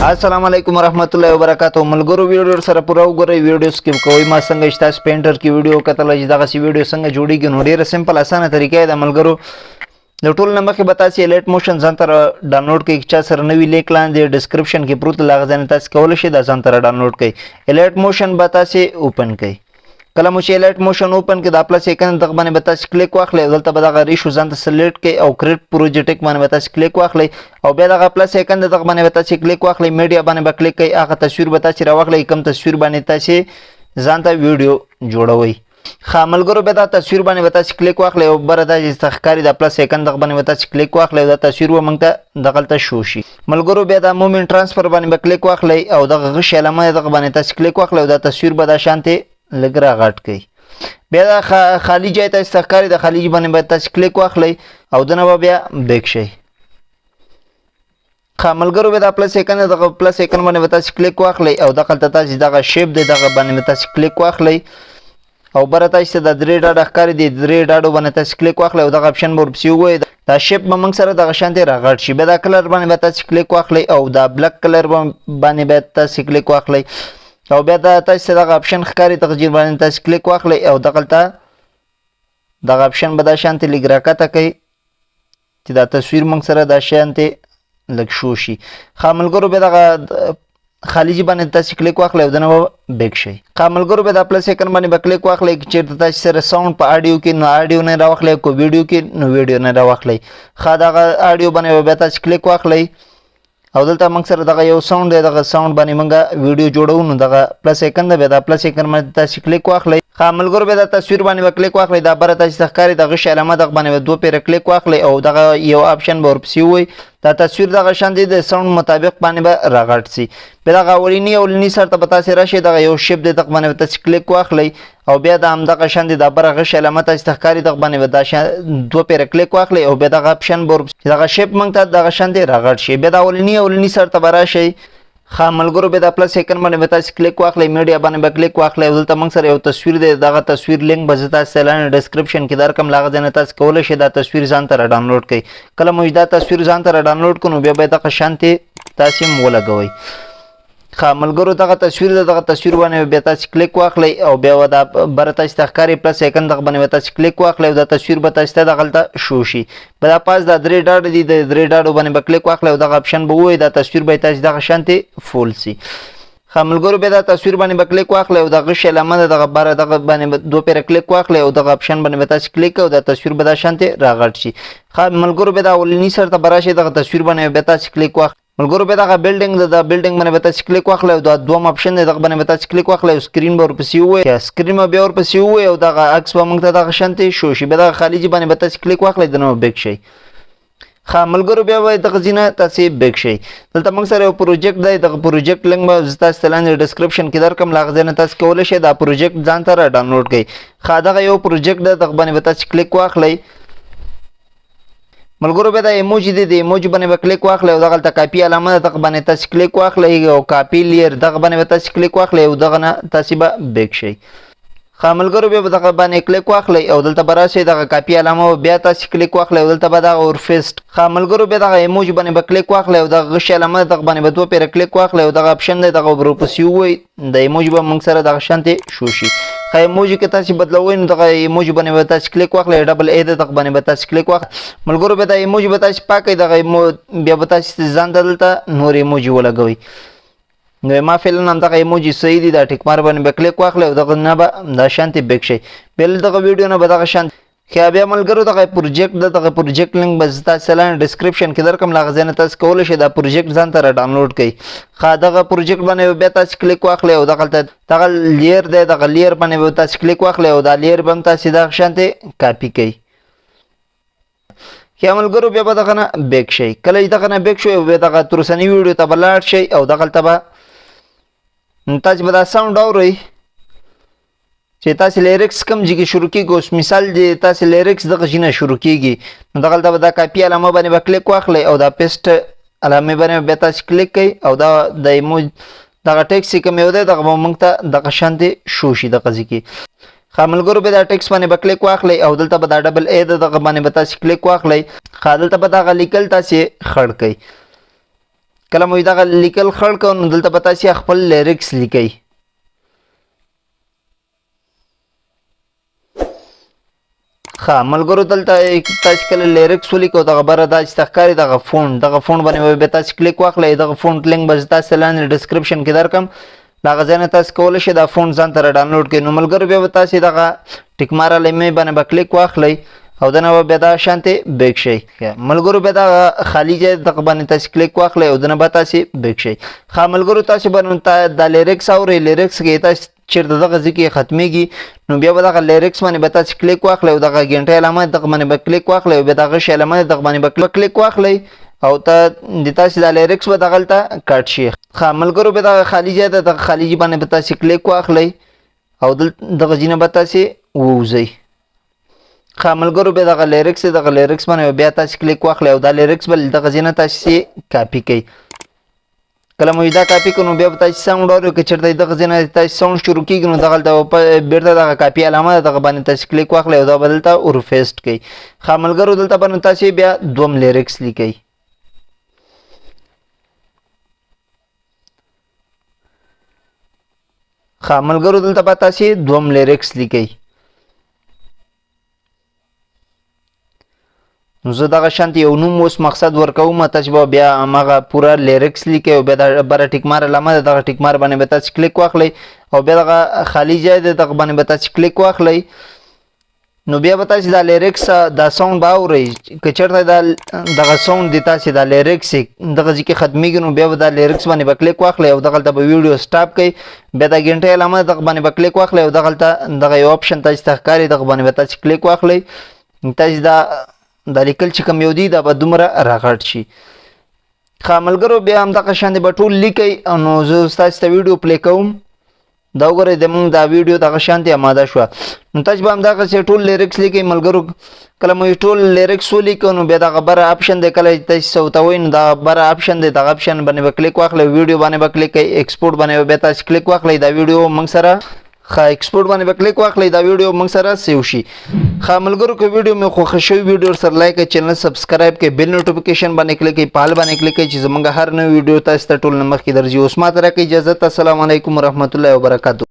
अस्सलाम वालेकुम रहमतुल्लाहि व बरकातहू मलगुरु वीडियो सर पूरा वगैरह वीडियो स्किप कोई मा संग इस्ता पेंटर की वीडियो कतल जदा सी वीडियो संग जोड़ी की ढेर सिंपल आसान तरीका है मलगुरु द टूल नंबर के बता सी एलेट मोशन जंतर डाउनलोड के इच्छा सर नवी लिंक लान दे डिस्क्रिप्शन की प्रूत लाग जाने तस कौल शे द जंतर डाउनलोड के एलेट मोशन बता से ओपन के कला मुझे एलेट मोशन ओपन के दापला से कन तक बने बता क्लिक वाखले दलता बदा रिशु जंत सेलेक्ट के और क्रिएट प्रोजेक्ट बने बता क्लिक वाखले और बेदा प्लस सेकंड तक बने बता क्लिक वाखले मीडिया बने बा क्लिक के आका तस्वीर बता रावखले कम तस्वीर बने तसे जानता वीडियो जोड़ोई खामल गरो बेदा तस्वीर बने बता क्लिक वाखले और बरदा जिस तखकारी दा प्लस सेकंड तक बने बता क्लिक वाखले दा तस्वीर व मंगता दखलता शोशी मलगरो बेदा मूवमेंट ट्रांसफर बने बा क्लिक वाखले और दा गशेलमा तक बने ता क्लिक वाखले दा तस्वीर बदा शांति लगरा घाट गई बेदा खाली जाए तो सरकारी दा खाली बने बता क्लिक वाखले और दना बिया बेक्षे खामलगरो बेदा प्लस सेकंड बने बता क्लिक वाखले और दखल तता जिदा शेप दे दा बने बता क्लिक वाखले और बरता इससे दा द्रे डाड अखकारी दे द्रे डाडो बने ता क्लिक वाखले और दा ऑप्शन बोर्ड सी हुए दा शेप ममंग सर दा शांति रागट शी बेदा कलर बने बता क्लिक वाखले और दा ब्लैक कलर बने बता क्लिक वाखले और बेदा तसे दा ऑप्शन खकारी तकजीर बने ता क्लिक वाखले और दखलता दा ऑप्शन बदा शांति लिग्रा का तकई तिदा तस्वीर मंग सर दा शांति लक्षोशी खामल गरो बेदा खाली जी बने ता क्लिक वाखले दना बेक्षे खामल गरो बेदा प्लस सेकंड बने क्लिक वाखले चेर ता सर साउंड पर ऑडियो की न ऑडियो ने रावखले को वीडियो की न वीडियो ने रावखले खादा ऑडियो बने बेता क्लिक वाखले अवदलता मंग सर दगा यो साउंड दे दगा साउंड बनी मंगा वीडियो जोड़ो न दगा प्लस सेकंड बेदा प्लस सेकंड में ता क्लिक वाखले खामल गरो बेदा तस्वीर बने क्लिक वाखले दा बरता सहकारी दगा शलमा दग बने दो पे क्लिक वाखले और दगा यो ऑप्शन बोर सी हुई ता तस्वीर दगा शांति दे साउंड मुताबिक बने रागट सी बेदा ओलिनी सर ता बता से रशे दगा यो शेप दे तक बने क्लिक वाखले और बेदा हम दगा शांति दा बरा शलमा ता सहकारी दग बने दा दो पे क्लिक वाखले और बेदा ऑप्शन बोर दगा शेप मंगता दगा शांति रागट शी बेदा ओलिनी सर ता बरा शे खामल गरो बेदा प्लस सेकंड बने बता क्लिक वाखले मीडिया बने क्लिक वाखले उदलता मंग सर यो तस्वीर दे दागा तस्वीर लिंक बजता सेलान डिस्क्रिप्शन की दर कम लाग देने तस कोले शेदा तस्वीर जानता डाउनलोड कई कला मुजदा तस्वीर जानता डाउनलोड को बे बेदा शांति तासिम वो लगवई खामल गरो दागा तस्वीर बने बेता क्लिक वाखले और बेवदा बरता तखकारी प्लस सेकंड तक बने बता क्लिक वाखले दा तस्वीर बता दखलता शोशी बदा पास दा द्रे डाड दी द्रे डाडो बने क्लिक वाखले दा ऑप्शन बुए दा तस्वीर बेता दा शांति फुल सी खामल गरो बेदा तस्वीर बने क्लिक वाखले दा गशेलमा दा बारा दा बने दो पे क्लिक वाखले दा ऑप्शन बने बता क्लिक दा तस्वीर बदा शांति रागट सी खामल गरो बेदा ओलिनी सर ता बराशे दा तस्वीर बने बेता क्लिक वाख मलगुरु बेदा का बिल्डिंग बने बता क्लिक वाखले दा दो ऑप्शन दे दा बने बता क्लिक वाखले स्क्रीन पर पसी हुए या स्क्रीन में बेवर पसी हुए दा अक्स व मंगता दा शांति शोशी बेदा खाली जी बने बता क्लिक वाखले दनो बेक्षे खा मलगुरु बेवा दा जिना तसे बेक्षे दलता मंग सर प्रोजेक्ट दा प्रोजेक्ट लिंक में जता सलान डिस्क्रिप्शन की दर कम लाग देना तस कोले शे दा प्रोजेक्ट जानता रा डाउनलोड कई खा दा यो प्रोजेक्ट दा बने बता क्लिक वाखले मलगुरु बेदा इमोजी दे इमोजी बने क्लिक वाखले दगलता कॉपी अलामा तक बने तस क्लिक वाखले और कॉपी लेयर दग बने बता क्लिक वाखले दगना तसिबा बेक्षे खामल गरो बे दग बने क्लिक वाखले और दलता बरा से दग कॉपी अलामा बे तस क्लिक वाखले दलता बदा और फेस्ट खामल गरो बे दग इमोजी बने क्लिक वाखले दग गश अलामा तक बने दो पे क्लिक वाखले दग ऑप्शन दे दग ग्रुप सी हुई द इमोजी ब मंग सर दग शांति शोशी खा इमोजी के तसी बदलावे न दगा इमोजी बने बता क्लिक वाखले डबल ए दे तक बने बता क्लिक वाख मलगुरु बेदा इमोजी बता पाके दगा बे बता जान दलता नोर इमोजी वाला गई नो मा फेल नाम दगा इमोजी सही दी दा ठीक मार बने क्लिक वाखले दगा ना बा दा शांति बेक्षे पहले दगा वीडियो ना बता शांति क्या बे अमल करो दगा प्रोजेक्ट लिंक बजता सलान डिस्क्रिप्शन की दर कम लाग देना तस कोले शे दा प्रोजेक्ट जानता डाउनलोड कई खा दगा प्रोजेक्ट बने बेता क्लिक वाखले और दगा लेयर दे दगा लेयर बने बेता क्लिक वाखले और दा लेयर बनता सीधा शांति कॉपी कई क्या अमल करो बे बता ना बेक्षे कल दगा बेक्षो बे दगा तुरसनी वीडियो तबलाट शे और दगा तबा ताज बता साउंड और रही चेता से लिरिक्स कम जी की शुरू की गोस मिसाल जेता से लिरिक्स दग जीना शुरू कीगी दगल दा बदा कॉपी अलामा बने क्लिक वाखले और दा पेस्ट علامه باندې بیا تاسو کلیک کوئ او دا د ایموج دغه ټیکس کوم یو دی دغه موږ ته دغه شانتي شو شي دغه ځکه خاملګرو به دا ټیکس باندې به کلیک واخلئ او دلته به دا ډبل ای دغه باندې به تاسو کلیک واخلئ دلته به دغه لیکل تاسو خړ کړئ کله مو دغه لیکل خړ کړو نو دلته به تاسو خپل لیریکس لیکئ ملګرو دلته تاسو کله لیریکس ولیکو دغه بره دا چې تخکاري دغه فونټ باندې به تاسو کلیک واخلئ دغه فونټ لینک به تاسو لاندې ډسکرپشن کې درکم دغه ځای نه تاسو کولی شئ دا فونټ ځان ته راډاونلوډ کړئ نو ملګرو بیا به تاسو دغه ټیک مار علامې باندې به کلیک واخلئ او دنه به بیا دا شانتې بیک شئ ملګرو بیا دغه خالي ځای دغه باندې تاسو کلیک واخلئ او دنه به تاسو بیک شئ ملګرو تاسو به دا لیریکس اورئ لیریکس کې تاسو چیرته دغه ځکه ختمیږي نو بیا به دغه لیریکس باندې به تاسو کلیک واخلئ او دغه ګنټه علامه دغه باندې به کلیک واخلئ او بیا دغه شی علامه دغه باندې به کلیک واخلئ او ته د تاسو د لیریکس به دغلته کټ شي ملګرو به دغه خالي ځای دغه خالي ځای باندې به تاسو کلیک واخلئ او دغه ځینه به تاسو ووځئ ملګرو به دغه لیریکس باندې بیا تاسو کلیک واخلئ او دا لیریکس به دغه ځینه تاسو کاپی کړئ کله مو دا کاپی کړو بیا به تاسو ساوند اورئ که چېرته دغه ځای نه تاسو ساوند شروع کېږي نو دغلته بېرته دغه کاپي علامه دغه باندې تاسو کلیک واخلئ او دا به دلته ورپیسټ کړئ ملګرو دلته به نو تاسو بیا دوم لیریکس لیکئ ملګرو دلته به تاسو دوم لیریکس لیکئ نو زه دغه شانتي یو نوم اوس مقصد ورکوم تاسو به بیا هماغه پوره لیریکس لیکئ او بیا د بره ټیک مار علامه ده دغه ټیک مار باندې به تاسو کلیک واخلئ او بیا دغه خالي ځای دی دغه باندې به تاسو کلیک واخلئ نو بیا به تاسو دا لیریکس دا ساوند به اورئ که چېرته دغه ساوند د تاسو دا لیریکس دغه ځای کې ختمیږي نو بیا به دا لیریکس باندې به کلیک واخلئ او دغلته به ویډیو سټاپ کړئ بیا دا ګنټۍ علامه دغه باندې به کلیک واخلئ او دغلته دغه یو اپشن تاسو ته ښکاري دغه باندې به تاسو کلیک واخلئ تاسو دا لیکل چې کوم یو دی دا به دومره راغټ شي ملګرو بیا همدغه شانې به ټول لیکئ نو زه ستاسو ته ویډیو پلی کوم دا وګورئ زموږ دا ویډیو دغه شانتې اماده شوه نو تاسو به همدغسې ټول لیریکس لیکئ ملګرو کله مو ټول لیریکس ولیکو نو بیا دغه بره اپشن دی کله تاسو سوتوئ نو دغه بره اپشن دی دغه اپشن باندې به کلیک واخلئ ویډیو باندې به کلیک کوئ ایکسپورټ باندې به بیا تاسو کلیک واخلئ دا ویډیو موږ سره ایکسپورټ باندې به کلیک واخلئ دا ویډیو موږ سره سیو شي ملګرو که ویډیو مې خوښه شوي ویډیو سره لایک کړئ چینل سبسکرایب کړئ بیل نوټیفیکیشن باندې کلیک کړئ په حال باندې کلیک کړئ چې زموږ هر نوی ویډیو تاسو ته ټول نه مخکې درځي اوس ماته راکړئ اجازه السلام علیکم ورحمت الله وبرکاتو